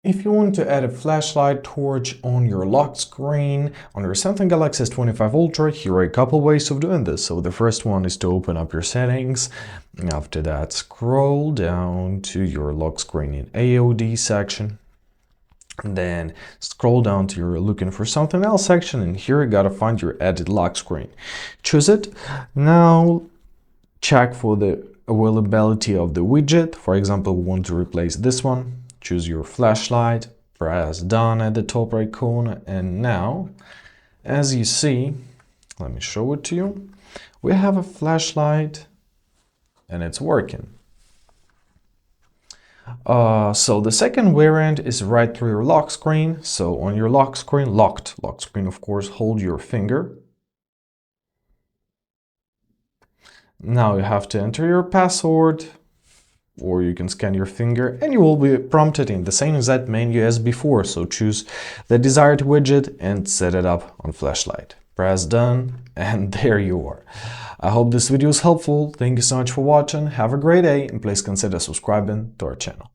If you want to add a flashlight torch on your lock screen on your Samsung Galaxy S25 Ultra, here are a couple ways of doing this. So the first one is to open up your settings. After that, scroll down to your lock screen in AOD section. And then scroll down to your looking for something else section, and here you gotta find your edit lock screen. Choose it. Now check for the availability of the widget. For example, we want to replace this one. Choose your flashlight, press done at the top right corner, and now, as you see, let me show it to you, we have a flashlight and it's working. So the second variant is right through your lock screen. So on your lock screen, locked lock screen, of course, hold your finger. Now you have to enter your password, or you can scan your finger and you will be prompted in the same exact menu as before. So choose the desired widget and set it up on flashlight. Press done, and there you are. I hope this video is helpful. Thank you so much for watching. Have a great day, and please consider subscribing to our channel.